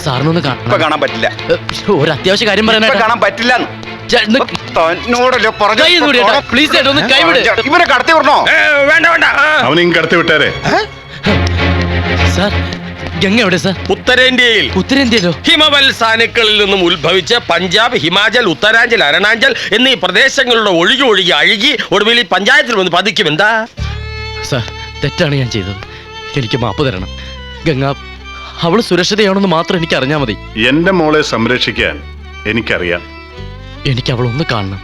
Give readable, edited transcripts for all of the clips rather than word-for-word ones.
സാറിനൊന്ന് കാണാൻ പറ്റില്ല. ഒരു അത്യാവശ്യ കാര്യം പറയാനായിട്ട് കാണാൻ പറ്റില്ല. പ്ലീസ് ഒന്ന് കൈവിട്. ഇവരെ കടത്തി വിടണോ? വേണ്ട വേണ്ട, അവനെയും കടത്തി വിട്ടാരെ. സാർ ഗംഗ എവിടെ സാർ? ഉത്തരേന്ത്യയിൽ. ഉത്തരേന്ത്യയിലോ? ഹിമവൽ സാനുക്കളിൽ നിന്നും ഉത്ഭവിച്ച് പഞ്ചാബ്, ഹിമാചൽ, ഉത്തരാഞ്ചൽ, അരുണാചൽ എന്നീ പ്രദേശങ്ങളുടെ ഒഴുകി ഒഴുകി അഴുകി ഒടുവിൽ ഈ പഞ്ചായത്തിൽ വന്ന് പതിക്കും. എന്താ സാർ, തെറ്റാണ് ഞാൻ ചെയ്തത്. എനിക്ക് മാപ്പ് തരണം. ഗംഗ അവള് സുരക്ഷിതയാണെന്ന് മാത്രം എനിക്ക് അറിഞ്ഞാൽ മതി. എന്റെ മോളെ സംരക്ഷിക്കാൻ എനിക്കറിയാം. എനിക്ക് അവളൊന്ന് കാണണം,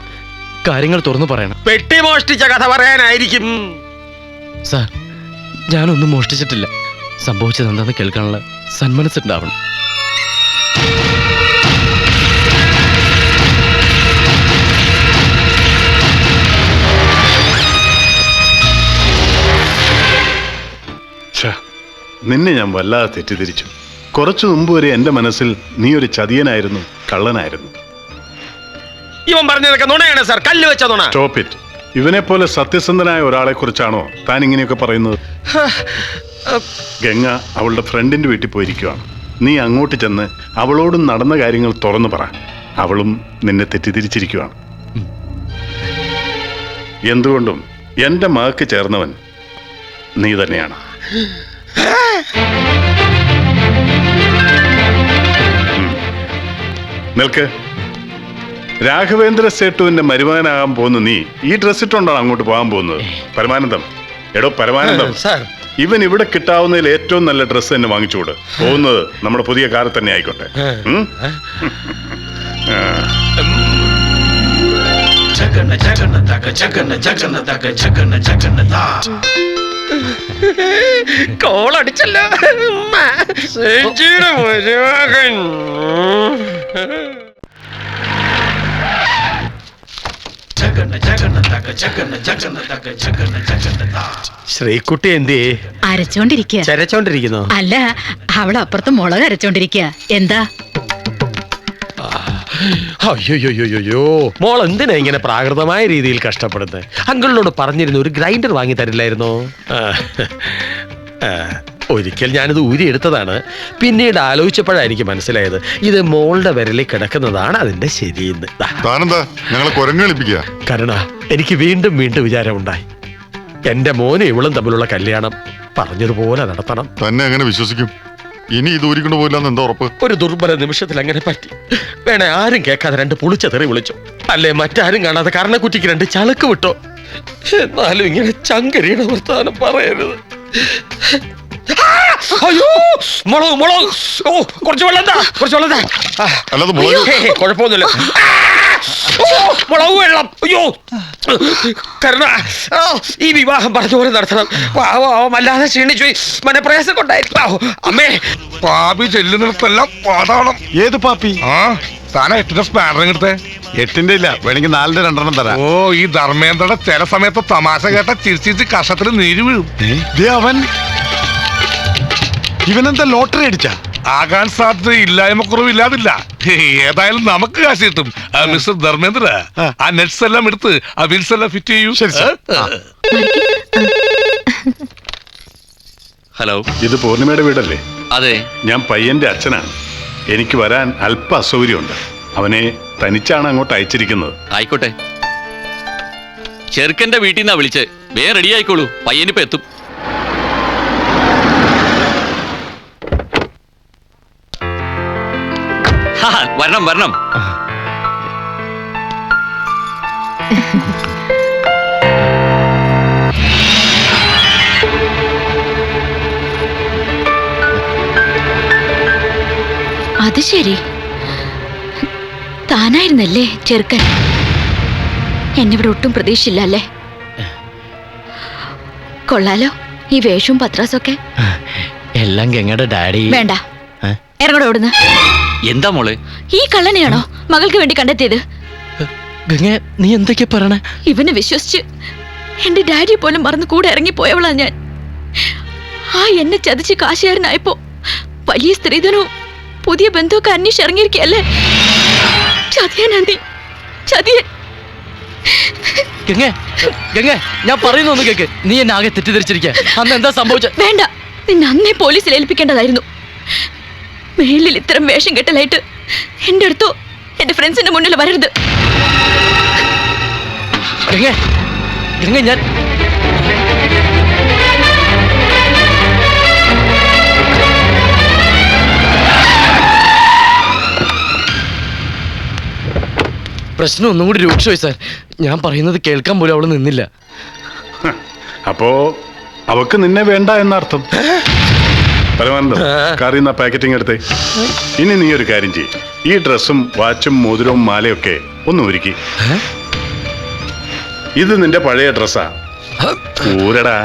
കാര്യങ്ങൾ തുറന്നു പറയണം. പെട്ടി മോഷ്ടിച്ച കഥ പറയാനായിരിക്കും. സാർ, ഞാനൊന്നും മോഷ്ടിച്ചിട്ടില്ല. സംഭവിച്ചത് എന്താന്ന് കേൾക്കാനുള്ള സന്മനസ്സുണ്ടാവണം. നിന്നെ ഞാൻ വല്ലാതെ തെറ്റിദ്ധരിച്ചു. കുറച്ചു മുമ്പ് വരെ എന്റെ മനസ്സിൽ നീ ഒരു ചതിയനായിരുന്നു, കള്ളനായിരുന്നു. ഇവൻ പറഞ്ഞതൊക്കെ നുണയാണ് സാർ, കല്ല് വെച്ച നുണ. Stop it. ഇവനെ പോലെ സത്യസന്ധനായ ഒരാളെ കുറിച്ചാണോ താൻ ഇങ്ങനെയൊക്കെ പറയുന്നത്? ഗംഗ അവളുടെ ഫ്രണ്ടിന്റെ വീട്ടിൽ പോയിരിക്കുകയാണ്. നീ അങ്ങോട്ട് ചെന്ന് അവളോടും നടന്ന കാര്യങ്ങൾ തുറന്നു പറ. അവളും നിന്നെ തെറ്റിദ്ധരിച്ചിരിക്കുകയാണ്. എന്തുകൊണ്ടും എന്റെ മകക്ക് ചേർന്നവൻ നീ തന്നെയാണ്. നിൽക്ക്. രാഘവേന്ദ്ര സേട്ടുവിന്റെ മരുമകനാകാൻ പോകുന്ന നീ ഈ ഡ്രസ് ഇട്ടുകൊണ്ടാണ് അങ്ങോട്ട് പോകാൻ പോകുന്നത്. പരമാനന്ദം, എടോ പരമാനന്ദം, ഇവൻ ഇവിടെ കിട്ടാവുന്നതിൽ ഏറ്റവും നല്ല ഡ്രസ്സ് തന്നെ വാങ്ങിച്ചുകൂട്. പോകുന്നത് നമ്മുടെ പുതിയ കാറിൽ തന്നെ ആയിക്കോട്ടെ. കോളടിച്ചല്ലോ മരുമകൻ. ശ്രീകുട്ടി എന്തി അരച്ചോണ്ടിരിക്കുക? ചരച്ചോണ്ടിരിക്കുന്നു. അല്ല, അവൾ അപ്പുറത്ത് മുളക് അരച്ചോണ്ടിരിക്കുക. എന്താ? അയ്യോയ്യോയ്യോ, മോൾ എന്തിനാ ഇങ്ങനെ പ്രാകൃതമായ രീതിയിൽ കഷ്ടപ്പെടുന്നത്? അങ്കിളിനോട് പറഞ്ഞിരുന്നു ഒരു ഗ്രൈൻഡർ വാങ്ങി തരില്ലായിരുന്നോ? ഒരിക്കൽ ഞാനിത് ഊരിയെടുത്തതാണ്. പിന്നീട് ആലോചിച്ചപ്പോഴാണ് എനിക്ക് മനസ്സിലായത് ഇത് മോളുടെ വിരലിൽ കിടക്കുന്നതാണ് അതിന്റെ ശരിയെന്ന്. കരുണ, എനിക്ക് വീണ്ടും വീണ്ടും വിചാരമുണ്ടായി. എന്റെ മോനും ഇവളും തമ്മിലുള്ള കല്യാണം പറഞ്ഞതുപോലെ നടത്തണം. തന്നെ എങ്ങനെ വിശ്വസിക്കും? ഇനി ഇത് ഊരിക്കൊണ്ട് പോയില്ലെന്ന് എന്താ ഉറപ്പ്? ഒരു ദുർബല നിമിഷത്തിൽ അങ്ങനെ പറ്റി. വേണേ ആരും കേൾക്കാതെ 2 പുളിച്ച തെറി വിളിച്ചു. അല്ലേ മറ്റാരും കാണാതെ കർണക്കുറ്റിക്ക് 2 ചളുക്ക് വിട്ടോ. എന്നാലും ഇങ്ങനെ ചങ്കരിയുടെ വർത്താനം പറയരുത്. അയ്യോ, മുളക് മുളക്. ഓ, കുറച്ച് വെള്ളം എന്താ, കുറച്ച് വെള്ളം എന്താ. കുഴപ്പമൊന്നുമില്ല. മുളക് വെള്ളം. അയ്യോ കരുണ, ഈ വിവാഹം പറഞ്ഞതുപോലെ നടത്തണം. അല്ലാതെ ക്ഷീണിച്ചു മനപ്രയാസം കൊണ്ടായിരിക്കും. അമ്മേ, പാപ്പി ചെല്ലുന്നിടത്തെല്ലാം പാതാളം. ഏത് പാപ്പി? താനാ 8ന്റെ സ്പാനറിങ് എടുത്തേ? 8ന്റെ ഇല്ല, വേണമെങ്കിൽ 4ന്റെ 2 തരാം. ഓ, ഈ ധർമ്മേന്ദ്രയുടെ ചില സമയത്ത് തമാശ കേട്ട ചിരിച്ചിരിച്ച് കഷത്തിൽ നീര് വീഴും. അവൻ ഇവനെന്താ ലോട്ടറി അടിച്ച? ആകാൻ സാധ്യത ഇല്ലായ്മ കുറവില്ലാതില്ല. ഏതായാലും നമുക്ക് കാശ് കിട്ടും. മിസ്റ്റർ ധർമ്മേന്ദ്ര, ആ നെറ്റ്സ് എല്ലാം എടുത്ത് ആ വിൽസ് എല്ലാം ഫിറ്റ് ചെയ്യൂ. ഹലോ, ഇത് പൂർണിമയുടെ വീടല്ലേ? അതെ, ഞാൻ പയ്യന്റെ അച്ഛനാണ്. എനിക്ക് വരാൻ അല്പ അസൗകര്യമുണ്ട്. അവനെ തനിച്ചാണ് അങ്ങോട്ട് അയച്ചിരിക്കുന്നത്. ആയിക്കോട്ടെ. ചെറുക്കന്റെ വീട്ടിൽ നിന്നാ വിളിച്ച്. വേറെ റെഡി ആയിക്കോളൂ, പയ്യനിപ്പോ എത്തും. വരണം വരണം. അത് ശരി, താനായിരുന്നല്ലേ ചെറുക്കൻ. എന്നിവിടെ ഒട്ടും പ്രതീക്ഷയില്ല അല്ലേ? കൊള്ളാലോ ഈ വേഷവും പത്രാസൊക്കെ. എല്ലാം ഗംഗയുടെ ഡാഡി. വേണ്ട, ഇറങ്ങടെ ഓടുന്ന. എന്താ മോളെ? ഈ കള്ളനെയാണോ മകൾക്ക് വേണ്ടി കണ്ടെത്തിയത്? ഗംഗ, നീ എന്തൊക്കെയാ പറയണേ? ഇവനെ വിശ്വസിച്ച് എന്റെ ഡാഡിയെ പോലും മറന്ന് കൂടെ ഇറങ്ങിപ്പോയവളാ ഞാൻ. ആ എന്നെ ചതിച്ച് കാശുകാരനായപ്പോ വലിയ സ്ത്രീധനവും പുതിയ ബന്ധുവൊക്കെ അന്വേഷിച്ച് ഇറങ്ങിയിരിക്കല്ലേ. ചതിയനാ നീ, ചതിയൻ. ഗംഗ, ഞാൻ പറയുന്നു ഒന്ന് കേക്ക്. നീ എന്നെ ആകെ തെറ്റിദ്ധരിച്ചിരിക്കുക. അന്ന് എന്താ സംഭവിച്ചത്? വേണ്ട, നിന്നെ അന്നേ പോലീസിൽ ഏൽപ്പിക്കേണ്ടതായിരുന്നു. മേലിൽ ഇത്തരം വേഷം കെട്ടലായിട്ട് എന്റെ അടുത്തോ എന്റെ ഫ്രണ്ട്സിന്റെ മുന്നിൽ വരരുത്. ഗംഗ ഗംഗ ഞാൻ പ്രശ്നം ഒന്നും കൂടി രൂക്ഷമായി സാർ. ഞാൻ പറയുന്നത് കേൾക്കാൻ പോലും അവള് നിന്നില്ല. അപ്പോ അവക്ക് നിന്നെ വേണ്ട എന്നർത്ഥം. പരമാനന്ദം, കാറിന്ന പാക്കറ്റിംഗ് എടുത്തേ. ഇനി നീ ഒരു കാര്യം ചെയ്യ്. ഈ ഡ്രസ്സും വാച്ചും മോതിരവും മാലയൊക്കെ ഒന്ന് ഒരുക്കി. ഇത് നിന്റെ പഴയ ഡ്രസ്സാ. ഊരടാ.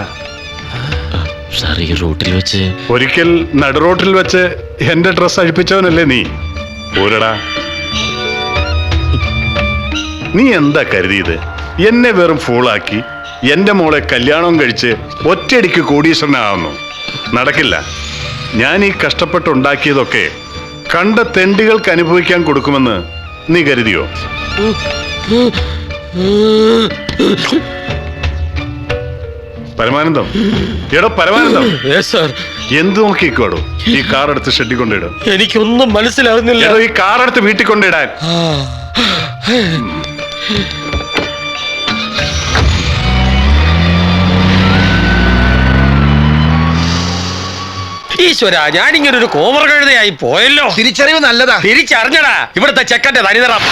സാർ ഈ റൂട്ടിൽ വെച്ച് ഒരിക്കൽ നടുറോട്ടിൽ വെച്ച് എന്റെ ഡ്രസ്സ് അഴിപ്പിച്ചവനല്ലേ നീ? ഊരടാ. നീ എന്താ കരുതിയത്? എന്നെ വെറും ഫൂളാക്കി എന്റെ മോളെ കല്യാണം കഴിച്ച് ഒറ്റയടിക്ക് കോടീശ്വരനാവുന്നു. നടക്കില്ല. ഞാൻ ഈ കഷ്ടപ്പെട്ടുണ്ടാക്കിയതൊക്കെ കണ്ട തെണ്ടികൾക്ക് അനുഭവിക്കാൻ കൊടുക്കുമെന്ന് നീ കരുതിയോ? പരമാനന്ദം, എടോ പരമാനന്ദം, എന്ത് നോക്കിക്കോടോ? ഈ കാർ എടുത്ത് ഷെഡിൽ കൊണ്ടിടും. എനിക്കൊന്നും മനസ്സിലാവുന്നില്ല. ഈ കാർ എടുത്ത് വീട്ടിൽ കൊണ്ടിടാൻ. ഈശ്വര, ഞാനിങ്ങനെ ഒരു കോമർ കഴുതയായി പോയല്ലോ. തിരിച്ചറിവ് നല്ലതാ. തിരിച്ചറിഞ്ഞടാ ഇവിടുത്തെ ചെക്കന്റെ തനിനിറം.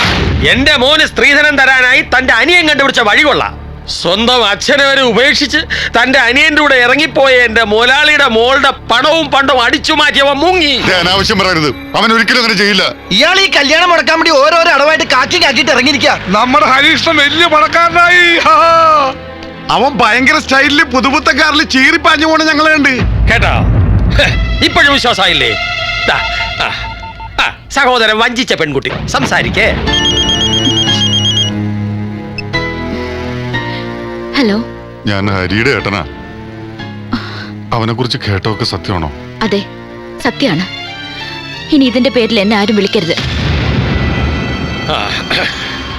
എന്റെ മോന് സ്ത്രീധനം തരാനായി തന്റെ അനിയൻ കണ്ടുപിടിച്ച വഴികൊള്ളാം. സ്വന്തം അച്ഛനെ വരെ ഉപേക്ഷിച്ച് തന്റെ അനിയന്റെ കൂടെ ഇറങ്ങിപ്പോയ എന്റെ മുതലാളിയുടെ മോളുടെ പണവും പണ്ടവും അടിച്ചു മാറ്റിയവൻ മുങ്ങി. അനാവശ്യം പറയരുത്. അവൻ ഒരിക്കലും അങ്ങനെ ചെയ്യില്ല. ഇയാൾ ഈ കല്യാണം മുടക്കാൻ വേണ്ടി ഓരോരോ അടവായിട്ട് കാക്കിട്ട് ഇറങ്ങിയിരിക്കുക. നമ്മുടെ ഹരീഷ്ണൻ വലിയ പണക്കാരനായി. അവൻ ഭയങ്കര സ്റ്റൈലില് പുതുപുത്ത കാറിൽ ചീറിപ്പാഞ്ഞു പോണ ഞങ്ങളെ ഉണ്ട് കേട്ടോ. ഇപ്പോഴും വിശ്വാസമായില്ലേ? സഹോദരൻ വഞ്ചിച്ച പെൺകുട്ടി സംസാരിക്കേ. ഹലോ, ഞാൻ ഹരിയുടെ ഏട്ടനാ. അവനെ കുറിച്ച് കേട്ടൊക്കെ സത്യമാണോ? അതെ, സത്യമാണ്. ഇനി ഇതിന്റെ പേരിൽ എന്നെ ആരും വിളിക്കരുത്.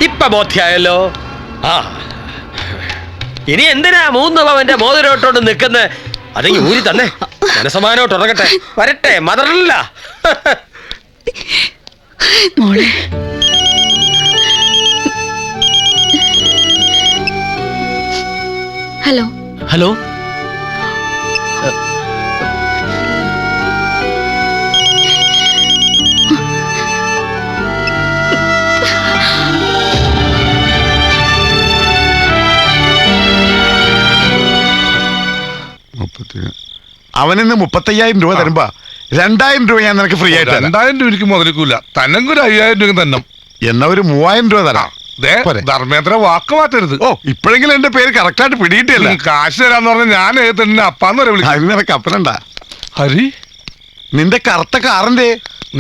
ഇപ്പൊ ബോധ്യായല്ലോ. ഇനി എന്തിനാ 3 പവന്റെ മോതിരോട്ടോണ്ട് നിൽക്കുന്നത്? അതെങ്കിൽ ഊരി തന്നെ മനസമാനോട്ട് ഉറങ്ങട്ടെ. വരട്ടെ, മദറില്ല. മോളെ, ഹലോ ഹലോ. അവനിന്ന് 35,000 രൂപ തരുമ്പോ 2,000 രൂപ ഞാൻ നിനക്ക് ഫ്രീ ആയിട്ട് 2,000 രൂപയ്ക്ക് മുതലിക്കൂല. തന്നെങ്കിൽ ഒരു 5,000 രൂപ തന്നെ. എന്നാ ഒരു 3,000 രൂപ തരാം. ധർമ്മേന്ദ്ര വാക്ക് മാറ്റരുത്. ഓ, ഇപ്പോഴെങ്കിലും എന്റെ പേര് കറക്റ്റ് ആയിട്ട് പിടിയിട്ടില്ല. കാശ് തരാന്ന് പറഞ്ഞ ഞാൻ തന്നെ അപ്പാന്ന് വരെ വിളിക്കും. അതിന് നിനക്ക് അപ്പനണ്ട. ഹരി, നിന്റെ കറുത്ത കാറിന്റെ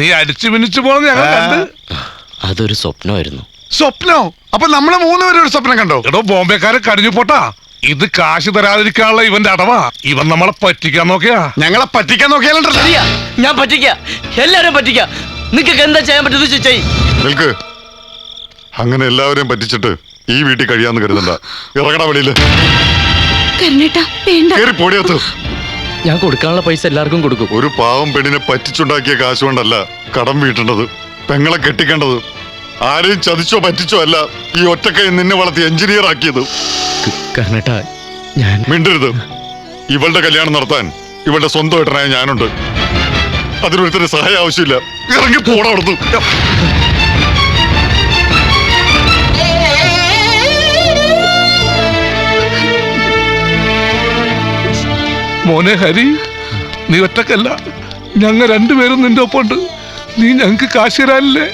നീ അടിച്ചു പിന്നിച്ചു പോണെന്ന് ഞങ്ങൾ കണ്ട്. അതൊരു സ്വപ്നമായിരുന്നു. സ്വപ്നോ? അപ്പൊ നമ്മള് 3 പേരും ഒരു സ്വപ്നം കണ്ടോ? എടോ, ബോംബെക്കാരെ കടിഞ്ഞു പോട്ടാ. ഇത് കാശ് തരാതിരിക്കാനുള്ള ഇവന്റെ അടവാ. ഇവൻ നമ്മളെ പറ്റിക്കാൻ നോക്കിയാ. ഞങ്ങളെ പറ്റിക്കാൻ നോക്കിയാലുണ്ടല്ലോ. ശരിയാ, ഞാൻ പറ്റിക്ക. എല്ലാരും പറ്റിക്ക. നിങ്ങൾക്ക് എന്താ ചെയ്യാൻ പറ്റുന്നത് ചെയ്യ്. നിൽക്ക്. അങ്ങനെ എല്ലാവരെയും പറ്റിച്ചിട്ട് ഈ വീട്ടിൽ കഴിയാന്ന് കരുതണ്ട. ഇറങ്ങണ വെളിയില്. കരുണേട്ടാ, വേണ്ട. കേറി പൊടിയത്ത്. ഞാൻ കൊടുക്കാനുള്ള പൈസ എല്ലാവർക്കും കൊടുക്കും. ഒരു പാവം പെണ്ണിനെ പറ്റിച്ചുണ്ടാക്കിയ കാശ് കൊണ്ടല്ല കടം വീട്ടേണ്ടത്, പെങ്ങളെ കെട്ടിക്കേണ്ടത്. ആരെയും ചതിച്ചോ പറ്റിച്ചോ അല്ല ഈ ഒറ്റക്കൈ നിന്നെ വളർത്തി എഞ്ചിനീയർ ആക്കിയത്. കർണേട്ടാ, ഞാൻ മിണ്ടരുത്. ഇവളുടെ കല്യാണം നടത്താൻ ഇവളുടെ സ്വന്തം ഏട്ടനായ ഞാനുണ്ട്. അതിനൊരുത്തരെ സഹായം ആവശ്യമില്ല. ഇറങ്ങി പോടവിടുന്നു. മോനെ ഹരി, നീ ഒറ്റക്കല്ല, ഞങ്ങൾ 2 പേരും നിന്റെ ഒപ്പമുണ്ട്. നീ ഞങ്ങക്ക് കാശ് തരാനില്ലേ?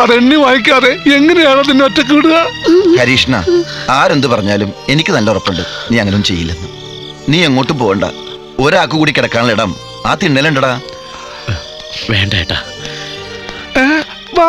അതെണ്ണി വായിക്കാതെ എങ്ങനെയാണ് നിന്നെ ഒറ്റക്ക് വിടുക? ഹരീഷ്ണ, ആരെന്ത് പറഞ്ഞാലും എനിക്ക് നല്ല ഉറപ്പുണ്ട് നീ അങ്ങനൊന്നും ചെയ്യില്ലെന്ന്. നീ എങ്ങോട്ടും പോകണ്ട. ഒരാൾക്ക് കൂടി കിടക്കാനുള്ള ഇടം ആ തിണ്ണലുണ്ടടാ. വേണ്ട ഏട്ടാ. വാ.